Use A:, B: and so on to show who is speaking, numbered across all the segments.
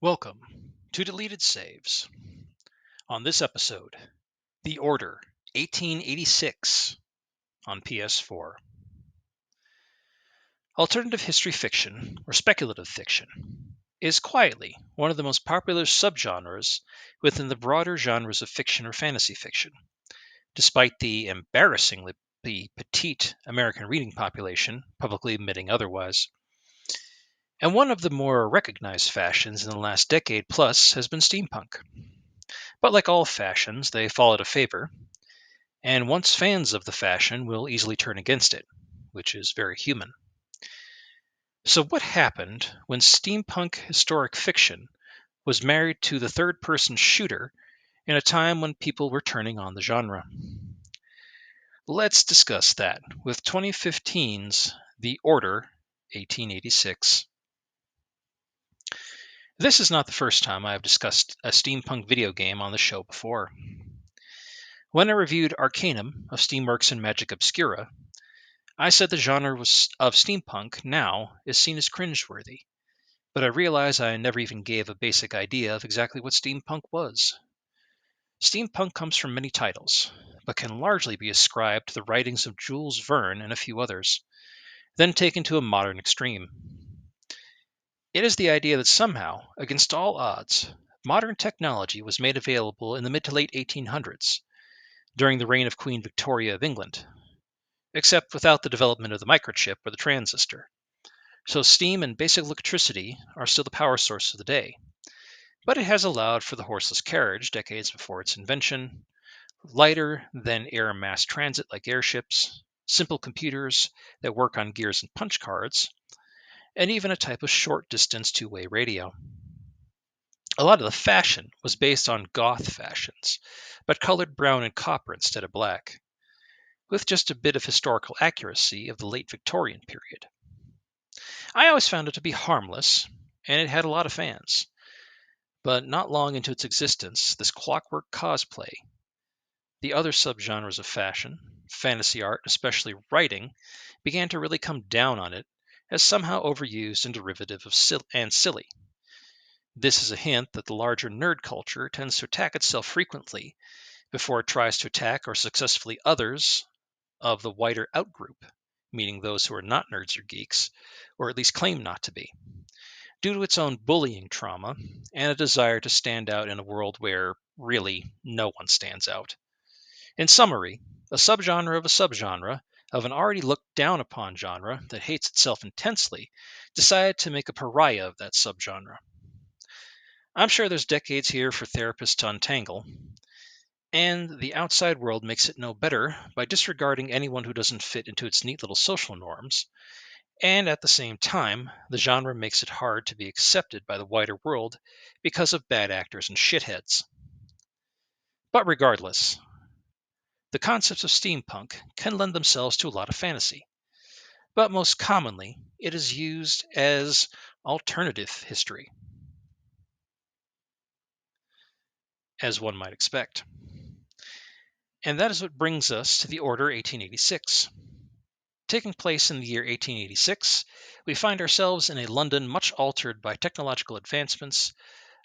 A: Welcome to Deleted Saves. On this episode, The Order 1886 on PS4. Alternative history fiction, or speculative fiction, is quietly one of the most popular subgenres within the broader genres of fiction or fantasy fiction, despite the embarrassingly petite American reading population publicly admitting otherwise. And one of the more recognized fashions in the last decade plus has been steampunk. But like all fashions, they fall out of favor, and once fans of the fashion will easily turn against it, which is very human. So, what happened when steampunk historic fiction was married to the third person shooter in a time when people were turning on the genre? Let's discuss that with 2015's The Order 1886. This is not the first time I have discussed a steampunk video game on the show before. When I reviewed Arcanum of Steamworks and Magic Obscura, I said the genre of steampunk now is seen as cringeworthy, but I realize I never even gave a basic idea of exactly what steampunk was. Steampunk comes from many titles, but can largely be ascribed to the writings of Jules Verne and a few others, then taken to a modern extreme. It is the idea that somehow, against all odds, modern technology was made available in the mid to late 1800s, during the reign of Queen Victoria of England, except without the development of the microchip or the transistor. So steam and basic electricity are still the power source of the day. But it has allowed for the horseless carriage decades before its invention, lighter than air mass transit like airships, simple computers that work on gears and punch cards, and even a type of short distance two-way radio. A lot of the fashion was based on goth fashions, but colored brown and copper instead of black, with just a bit of historical accuracy of the late Victorian period. I always found it to be harmless, and it had a lot of fans. But not long into its existence, this clockwork cosplay, the other subgenres of fashion, fantasy art, especially writing, began to really come down on it as somehow overused and derivative of and silly. This is a hint that the larger nerd culture tends to attack itself frequently before it tries to attack or successfully others of the wider outgroup, meaning those who are not nerds or geeks, or at least claim not to be, due to its own bullying trauma and a desire to stand out in a world where, really, no one stands out. In summary, a subgenre of an already looked down upon genre that hates itself intensely decided to make a pariah of that subgenre. I'm sure there's decades here for therapists to untangle, and the outside world makes it no better by disregarding anyone who doesn't fit into its neat little social norms, and at the same time, the genre makes it hard to be accepted by the wider world because of bad actors and shitheads. But regardless, the concepts of steampunk can lend themselves to a lot of fantasy, but most commonly, it is used as alternative history, as one might expect. And that is what brings us to the Order 1886. Taking place in the year 1886, we find ourselves in a London much altered by technological advancements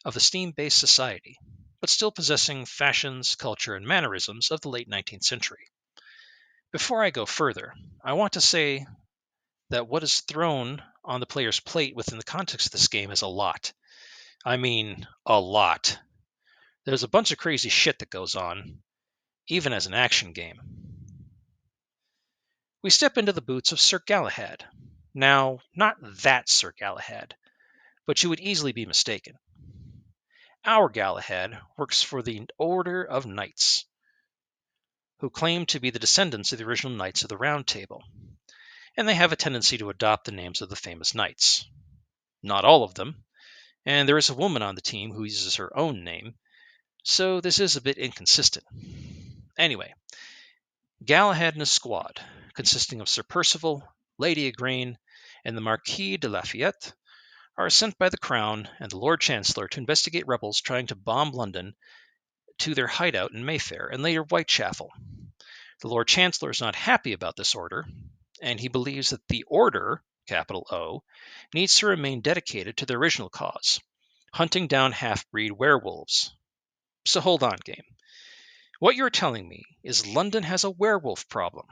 A: of the steam-based society, but still possessing fashions, culture, and mannerisms of the late 19th century. Before I go further, I want to say that what is thrown on the player's plate within the context of this game is a lot. I mean, a lot. There's a bunch of crazy shit that goes on, even as an action game. We step into the boots of Sir Galahad. Now, not that Sir Galahad, but you would easily be mistaken. Our Galahad works for the Order of Knights, who claim to be the descendants of the original Knights of the Round Table, and they have a tendency to adopt the names of the famous knights. Not all of them, and there is a woman on the team who uses her own name, so this is a bit inconsistent. Anyway, Galahad and his squad, consisting of Sir Percival, Lady Igraine, and the Marquis de Lafayette, are sent by the Crown and the Lord Chancellor to investigate rebels trying to bomb London to their hideout in Mayfair and later Whitechapel. The Lord Chancellor is not happy about this order, and he believes that the Order, capital O, needs to remain dedicated to the original cause, hunting down half-breed werewolves. So hold on, game. What you're telling me is London has a werewolf problem.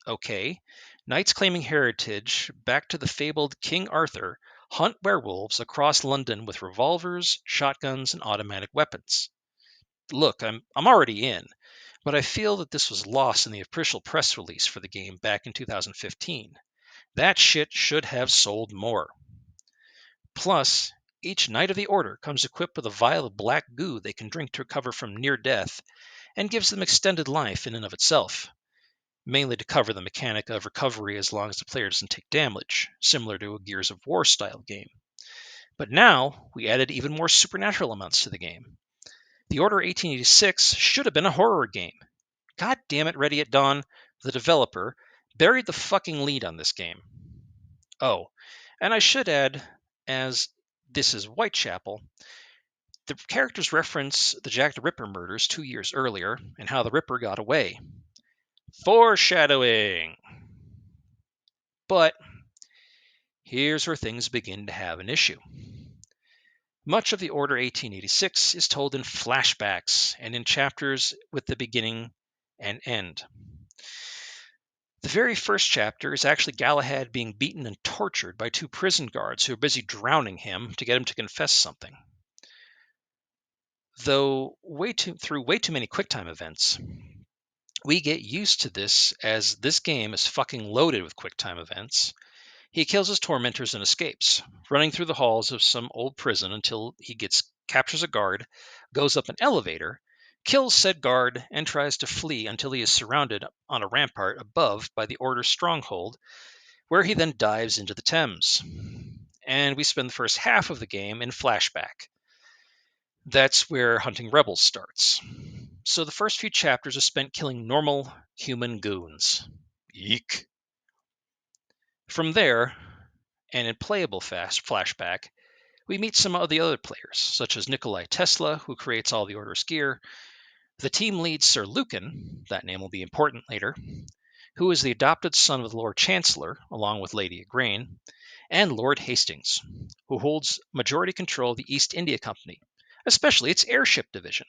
A: Okay, knights claiming heritage back to the fabled King Arthur hunt werewolves across London with revolvers, shotguns, and automatic weapons. Look, I'm already in, but I feel that this was lost in the official press release for the game back in 2015. That shit should have sold more. Plus, each Knight of the Order comes equipped with a vial of black goo they can drink to recover from near death and gives them extended life in and of itself, mainly to cover the mechanic of recovery as long as the player doesn't take damage, similar to a Gears of War style game. But now, we added even more supernatural elements to the game. The Order 1886 should have been a horror game. God damn it, Ready at Dawn, the developer, buried the fucking lead on this game. Oh, and I should add, as this is Whitechapel, the characters reference the Jack the Ripper murders 2 years earlier and how the Ripper got away. Foreshadowing! But here's where things begin to have an issue. Much of the Order 1886 is told in flashbacks and in chapters with the beginning and end. The very first chapter is actually Galahad being beaten and tortured by 2 prison guards who are busy drowning him to get him to confess something. Though through way too many QuickTime events, we get used to this as this game is fucking loaded with QuickTime events. He kills his tormentors and escapes, running through the halls of some old prison until he captures a guard, goes up an elevator, kills said guard, and tries to flee until he is surrounded on a rampart above by the Order's stronghold, where he then dives into the Thames. And we spend the first half of the game in flashback. That's where hunting rebels starts. So the first few chapters are spent killing normal human goons. Eek. From there, and in playable flashback, we meet some of the other players, such as Nikolai Tesla, who creates all the Order's gear, the team lead Sir Lucan, that name will be important later, who is the adopted son of the Lord Chancellor, along with Lady Igraine, and Lord Hastings, who holds majority control of the East India Company, especially its airship division.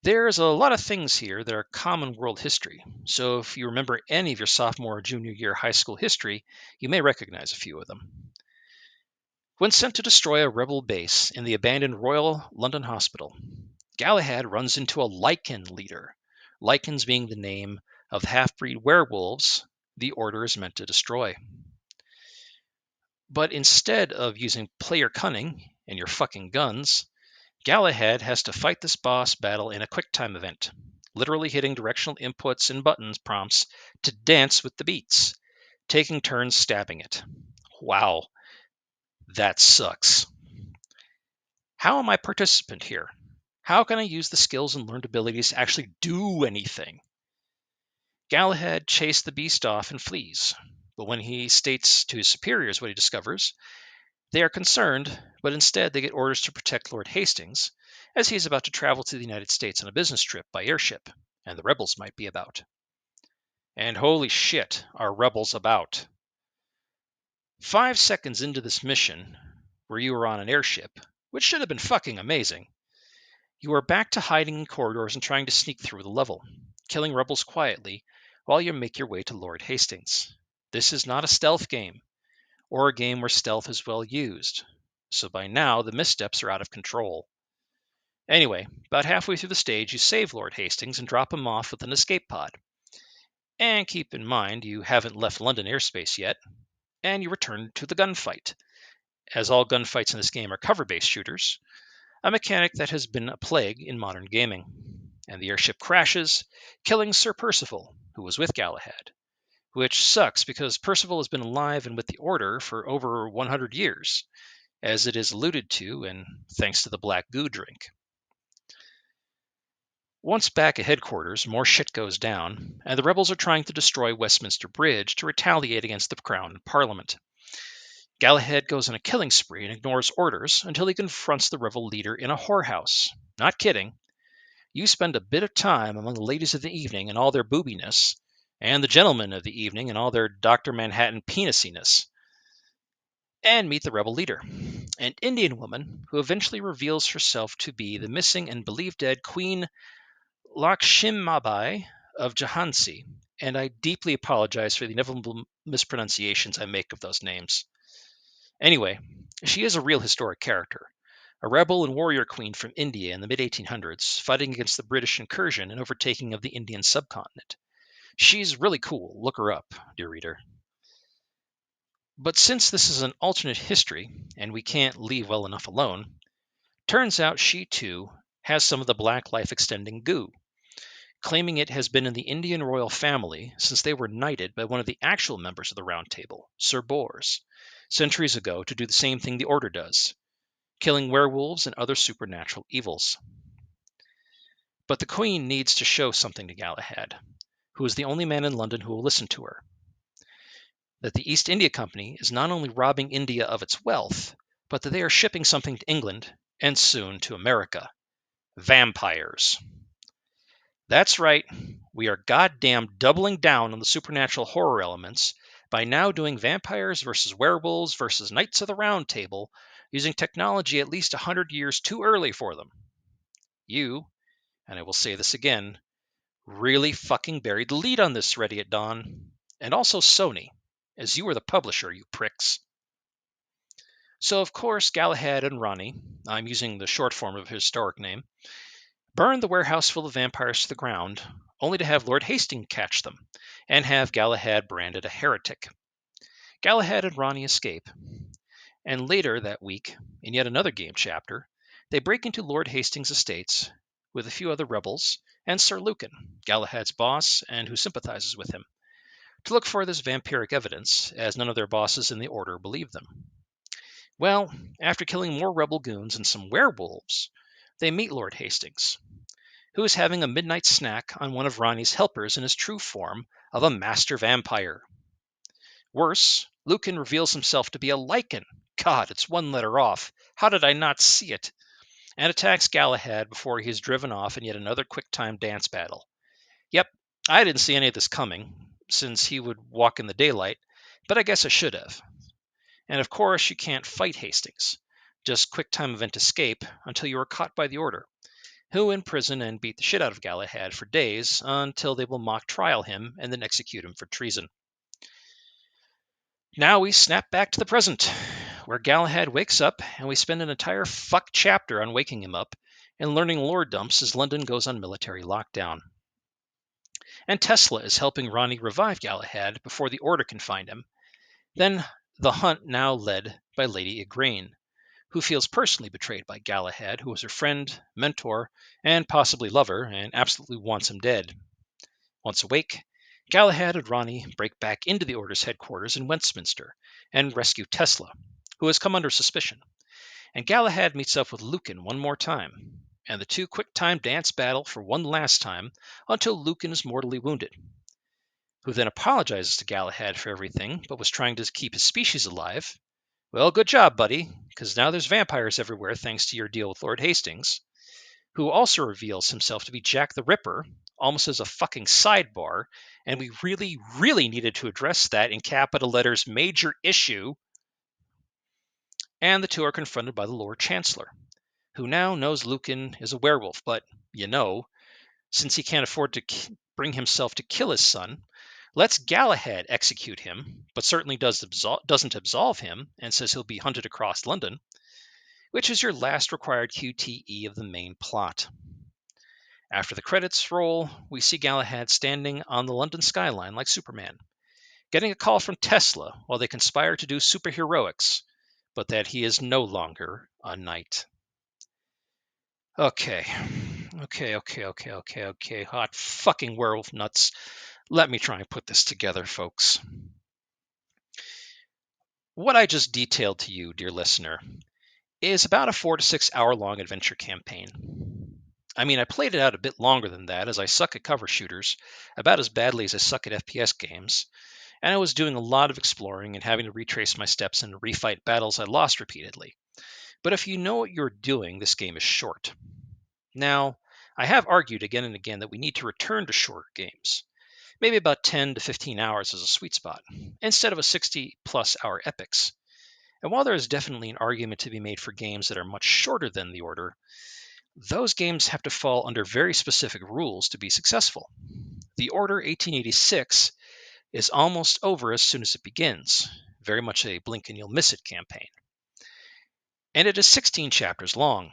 A: There's a lot of things here that are common world history, so if you remember any of your sophomore or junior year high school history, you may recognize a few of them. When sent to destroy a rebel base in the abandoned Royal London Hospital, Galahad runs into a Lycan leader, Lycans being the name of half-breed werewolves the Order is meant to destroy. But instead of using player cunning and your fucking guns, Galahad has to fight this boss battle in a QuickTime event, literally hitting directional inputs and buttons prompts to dance with the beats, taking turns stabbing it. Wow, that sucks. How am I a participant here? How can I use the skills and learned abilities to actually do anything? Galahad chased the beast off and flees, but when he states to his superiors what he discovers, they are concerned, but instead they get orders to protect Lord Hastings, as he is about to travel to the United States on a business trip by airship, and the rebels might be about. And holy shit, are rebels about. 5 seconds into this mission, where you are on an airship, which should have been fucking amazing, you are back to hiding in corridors and trying to sneak through the level, killing rebels quietly while you make your way to Lord Hastings. This is not a stealth game, or a game where stealth is well used, so by now the missteps are out of control. Anyway, about halfway through the stage, you save Lord Hastings and drop him off with an escape pod. And keep in mind, you haven't left London airspace yet, and you return to the gunfight, as all gunfights in this game are cover-based shooters, a mechanic that has been a plague in modern gaming. And the airship crashes, killing Sir Percival, who was with Galahad, which sucks because Percival has been alive and with the Order for over 100 years, as it is alluded to, and thanks to the black goo drink. Once back at headquarters, more shit goes down, and the rebels are trying to destroy Westminster Bridge to retaliate against the Crown and Parliament. Galahad goes on a killing spree and ignores orders until he confronts the rebel leader in a whorehouse. Not kidding. You spend a bit of time among the ladies of the evening and all their boobiness, and the gentlemen of the evening and all their Dr. Manhattan penisiness, and meet the rebel leader, an Indian woman who eventually reveals herself to be the missing and believed dead Queen Lakshmibai of Jhansi, and I deeply apologize for the inevitable mispronunciations I make of those names. Anyway, she is a real historic character, a rebel and warrior queen from India in the mid 1800s, fighting against the British incursion and overtaking of the Indian subcontinent. She's really cool. Look her up, dear reader. But since this is an alternate history, and we can't leave well enough alone, turns out she too has some of the black life extending goo, claiming it has been in the Indian royal family since they were knighted by one of the actual members of the Round Table, Sir Bors, centuries ago to do the same thing the Order does, killing werewolves and other supernatural evils. But the Queen needs to show something to Galahad, who is the only man in London who will listen to her. That the East India Company is not only robbing India of its wealth, but that they are shipping something to England and soon to America. Vampires. That's right, we are goddamn doubling down on the supernatural horror elements by now doing vampires versus werewolves versus Knights of the Round Table, using technology at least 100 years too early for them. You, and I will say this again, really fucking buried the lead on this Ready at Dawn. And also Sony, as you were the publisher, you pricks. So of course Galahad and Ronnie, I'm using the short form of his historic name, burn the warehouse full of vampires to the ground, only to have Lord Hastings catch them, and have Galahad branded a heretic. Galahad and Ronnie escape, and later that week, in yet another game chapter, they break into Lord Hastings' estates with a few other rebels and Sir Lucan, Galahad's boss and who sympathizes with him, to look for this vampiric evidence, as none of their bosses in the Order believe them. Well, after killing more rebel goons and some werewolves, they meet Lord Hastings, who is having a midnight snack on one of Ronnie's helpers in his true form of a master vampire. Worse, Lucan reveals himself to be a lichen. God, it's one letter off. How did I not see it? And attacks Galahad before he is driven off in yet another quick-time dance battle. Yep, I didn't see any of this coming, since he would walk in the daylight, but I guess I should have. And of course, you can't fight Hastings. Just quick-time event escape until you are caught by the Order, who imprison and beat the shit out of Galahad for days until they will mock trial him and then execute him for treason. Now we snap back to the present, where Galahad wakes up and we spend an entire fuck chapter on waking him up and learning lore dumps as London goes on military lockdown. And Tesla is helping Ronnie revive Galahad before the Order can find him. Then the hunt now led by Lady Igraine, who feels personally betrayed by Galahad, who was her friend, mentor, and possibly lover, and absolutely wants him dead. Once awake, Galahad and Ronnie break back into the Order's headquarters in Westminster and rescue Tesla, who has come under suspicion. And Galahad meets up with Lucan one more time, and the two quick-time dance battle for one last time until Lucan is mortally wounded, who then apologizes to Galahad for everything but was trying to keep his species alive. Well, good job, buddy, because now there's vampires everywhere thanks to your deal with Lord Hastings, who also reveals himself to be Jack the Ripper, almost as a fucking sidebar, and we really, really needed to address that in capital letters major issue. And the two are confronted by the Lord Chancellor, who now knows Lucan is a werewolf, but, since he can't afford to bring himself to kill his son, lets Galahad execute him, but certainly doesn't absolve him and says he'll be hunted across London, which is your last required QTE of the main plot. After the credits roll, we see Galahad standing on the London skyline like Superman, getting a call from Tesla while they conspire to do superheroics, but that he is no longer a knight. Okay. Hot fucking werewolf nuts. Let me try and put this together, folks. What I just detailed to you, dear listener, is about a 4 to 6 hour long adventure campaign. I mean, I played it out a bit longer than that, as I suck at cover shooters, about as badly as I suck at FPS games, and I was doing a lot of exploring and having to retrace my steps and refight battles I lost repeatedly. But if you know what you're doing, this game is short. Now, I have argued again and again that we need to return to shorter games. Maybe about 10 to 15 hours is a sweet spot, instead of a 60-plus hour epics. And while there is definitely an argument to be made for games that are much shorter than The Order, those games have to fall under very specific rules to be successful. The Order 1886 is almost over as soon as it begins, very much a blink and you'll miss it campaign. And it is 16 chapters long.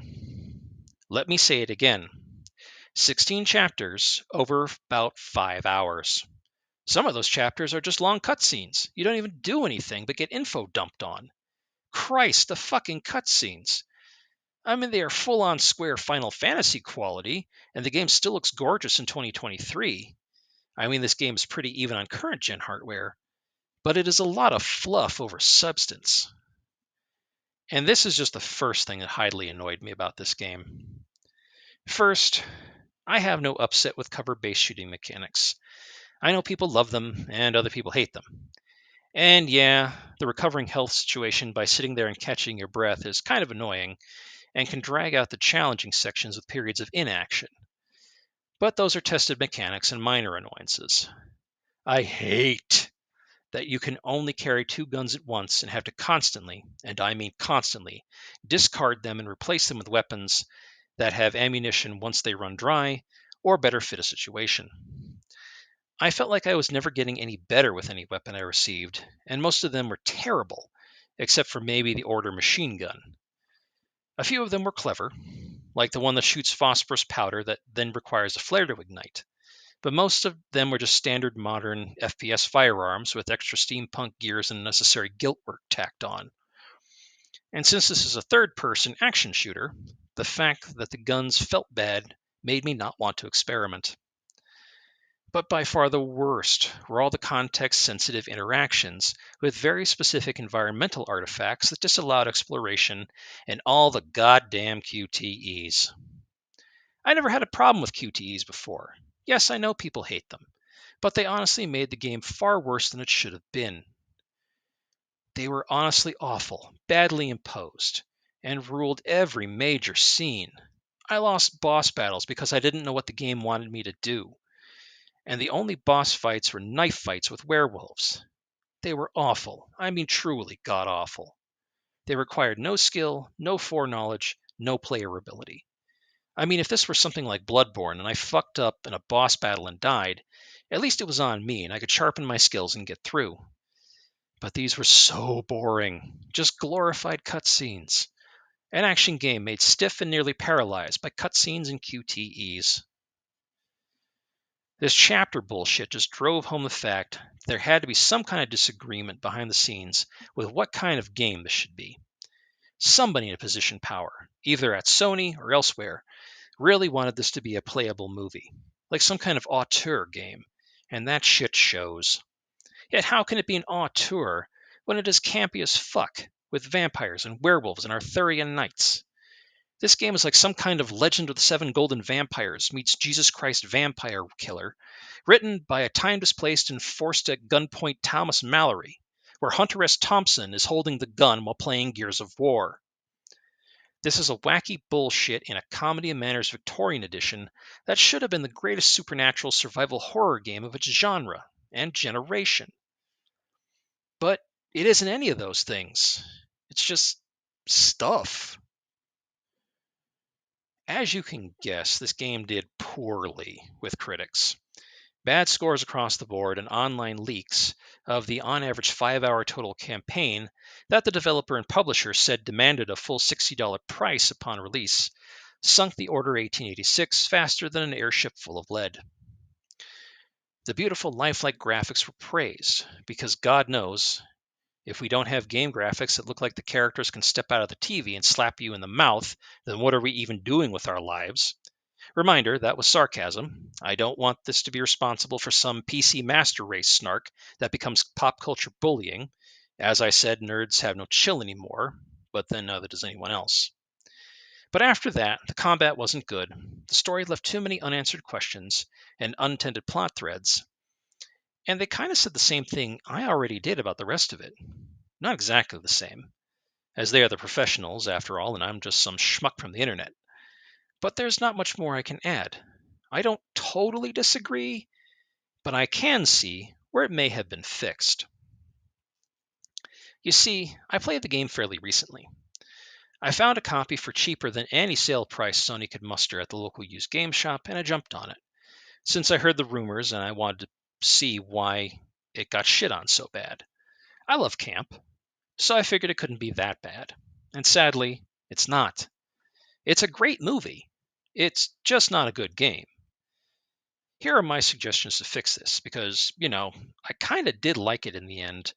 A: Let me say it again. 16 chapters over about 5 hours. Some of those chapters are just long cutscenes. You don't even do anything but get info dumped on. Christ, the fucking cutscenes. I mean, they are full-on Square Final Fantasy quality, and the game still looks gorgeous in 2023. I mean, this game is pretty even on current-gen hardware, but it is a lot of fluff over substance. And this is just the first thing that highly annoyed me about this game. First, I have no upset with cover-based shooting mechanics. I know people love them, and other people hate them. And yeah, the recovering health situation by sitting there and catching your breath is kind of annoying, and can drag out the challenging sections with periods of inaction. But those are tested mechanics and minor annoyances. I hate that you can only carry 2 guns at once and have to constantly, and I mean constantly, discard them and replace them with weapons that have ammunition once they run dry or better fit a situation. I felt like I was never getting any better with any weapon I received, and most of them were terrible, except for maybe the Order machine gun. A few of them were clever, like the one that shoots phosphorus powder that then requires a flare to ignite, but most of them were just standard modern FPS firearms with extra steampunk gears and necessary gilt work tacked on. And since this is a third-person action shooter, the fact that the guns felt bad made me not want to experiment. But by far the worst were all the context-sensitive interactions with very specific environmental artifacts that disallowed exploration and all the goddamn QTEs. I never had a problem with QTEs before. Yes, I know people hate them, but they honestly made the game far worse than it should have been. They were honestly awful, badly imposed, and ruled every major scene. I lost boss battles because I didn't know what the game wanted me to do. And the only boss fights were knife fights with werewolves. They were awful. I mean, truly god-awful. They required no skill, no foreknowledge, no player ability. I mean, if this were something like Bloodborne and I fucked up in a boss battle and died, at least it was on me and I could sharpen my skills and get through. But these were so boring. Just glorified cutscenes. An action game made stiff and nearly paralyzed by cutscenes and QTEs. This chapter bullshit just drove home the fact there had to be some kind of disagreement behind the scenes with what kind of game this should be. Somebody in a position of power, either at Sony or elsewhere, really wanted this to be a playable movie, like some kind of auteur game, and that shit shows. Yet how can it be an auteur when it is campy as fuck, with vampires and werewolves and Arthurian knights? This game is like some kind of Legend of the Seven Golden Vampires meets Jesus Christ Vampire Killer, written by a time-displaced and forced at gunpoint Thomas Mallory, where Hunter S. Thompson is holding the gun while playing Gears of War. This is a wacky bullshit in a Comedy of Manners Victorian edition that should have been the greatest supernatural survival horror game of its genre and generation. But it isn't any of those things. It's just stuff. As you can guess, this game did poorly with critics. Bad scores across the board and online leaks of the on average 5-hour total campaign that the developer and publisher said demanded a full $60 price upon release sunk the Order 1886 faster than an airship full of lead. The beautiful lifelike graphics were praised because God knows, if we don't have game graphics that look like the characters can step out of the TV and slap you in the mouth, then what are we even doing with our lives? Reminder, that was sarcasm. I don't want this to be responsible for some PC master race snark that becomes pop culture bullying. As I said, nerds have no chill anymore, but then neither does anyone else. But after that, the combat wasn't good. The story left too many unanswered questions and untended plot threads. And they kind of said the same thing I already did about the rest of it. Not exactly the same, as they are the professionals, after all, and I'm just some schmuck from the internet. But there's not much more I can add. I don't totally disagree, but I can see where it may have been fixed. You see, I played the game fairly recently. I found a copy for cheaper than any sale price Sony could muster at the local used game shop, and I jumped on it, since I heard the rumors and I wanted to see why it got shit on so bad. I love camp, so I figured it couldn't be that bad. And sadly, it's not. It's a great movie. It's just not a good game. Here are my suggestions to fix this, because, I kind of did like it in the end,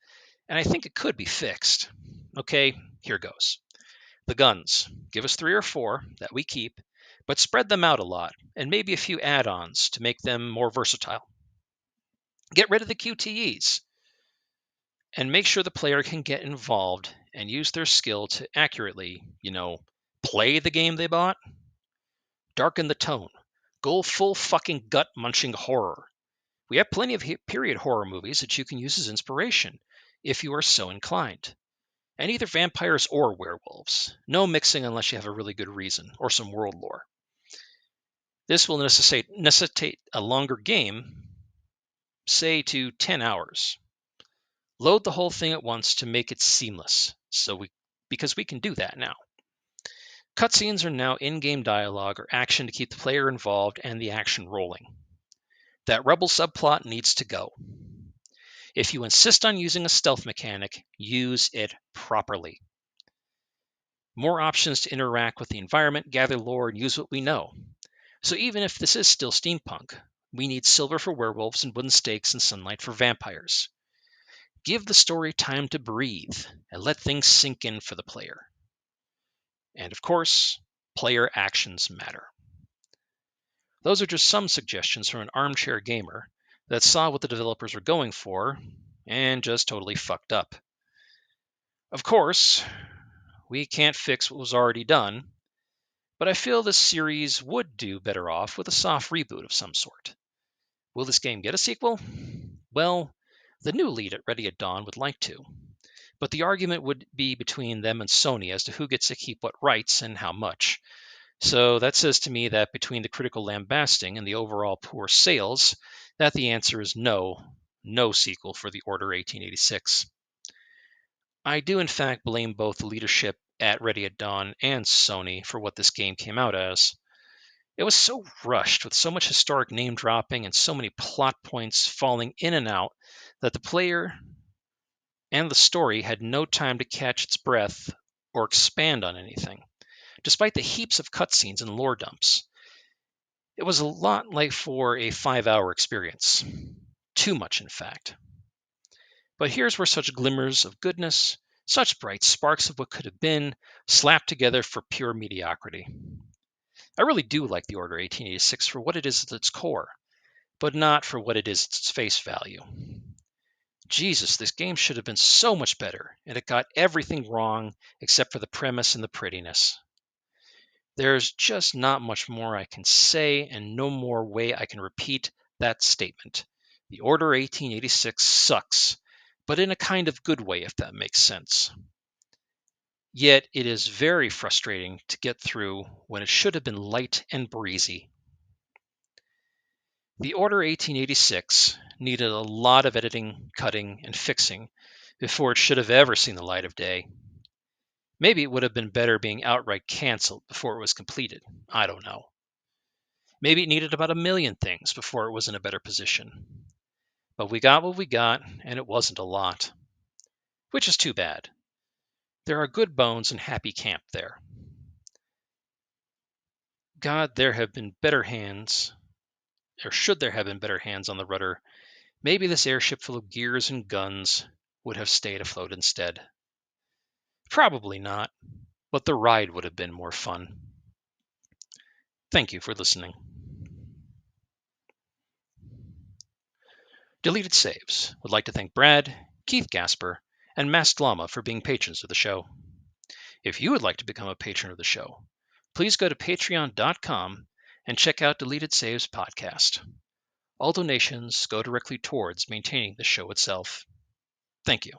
A: and I think it could be fixed. Okay, here goes. The guns. Give us 3 or 4 that we keep, but spread them out a lot, and maybe a few add ons to make them more versatile. Get rid of the QTEs, and make sure the player can get involved and use their skill to accurately, play the game they bought. Darken the tone. Go full fucking gut munching horror. We have plenty of period horror movies that you can use as inspiration, if you are so inclined. And either vampires or werewolves. No mixing unless you have a really good reason, or some world lore. This will necessitate a longer game, say to 10 hours. Load the whole thing at once to make it seamless, because we can do that now. Cutscenes are now in-game dialogue or action to keep the player involved and the action rolling. That rebel subplot needs to go. If you insist on using a stealth mechanic, use it properly. More options to interact with the environment, gather lore, and use what we know. So even if this is still steampunk, we need silver for werewolves and wooden stakes and sunlight for vampires. Give the story time to breathe and let things sink in for the player. And of course, player actions matter. Those are just some suggestions from an armchair gamer that saw what the developers were going for and just totally fucked up. Of course, we can't fix what was already done, but I feel this series would do better off with a soft reboot of some sort. Will this game get a sequel? Well, the new lead at Ready at Dawn would like to, but the argument would be between them and Sony as to who gets to keep what rights and how much. So that says to me that between the critical lambasting and the overall poor sales, that the answer is no sequel for The Order 1886. I do in fact blame both the leadership at Ready at Dawn and Sony for what this game came out as. It was so rushed, with so much historic name dropping and so many plot points falling in and out, that the player and the story had no time to catch its breath or expand on anything, despite the heaps of cutscenes and lore dumps. It was a lot like for a 5-hour experience. Too much, in fact. But here's where such glimmers of goodness, such bright sparks of what could have been, slapped together for pure mediocrity. I really do like The Order 1886 for what it is at its core, but not for what it is at its face value. Jesus, this game should have been so much better, and it got everything wrong except for the premise and the prettiness. There's just not much more I can say, and no more way I can repeat that statement. The Order 1886 sucks, but in a kind of good way, if that makes sense. Yet it is very frustrating to get through when it should have been light and breezy. The Order 1886 needed a lot of editing, cutting, and fixing before it should have ever seen the light of day. Maybe it would have been better being outright canceled before it was completed. I don't know. Maybe it needed about 1 million things before it was in a better position. But we got what we got, and it wasn't a lot. Which is too bad. There are good bones and happy camp there. God, there have been better hands, or should there have been better hands on the rudder, maybe this airship full of gears and guns would have stayed afloat instead. Probably not, but the ride would have been more fun. Thank you for listening. Deleted Saves would like to thank Brad, Keith Gasper, and Masked Llama for being patrons of the show. If you would like to become a patron of the show, please go to patreon.com and check out Deleted Saves podcast. All donations go directly towards maintaining the show itself. Thank you.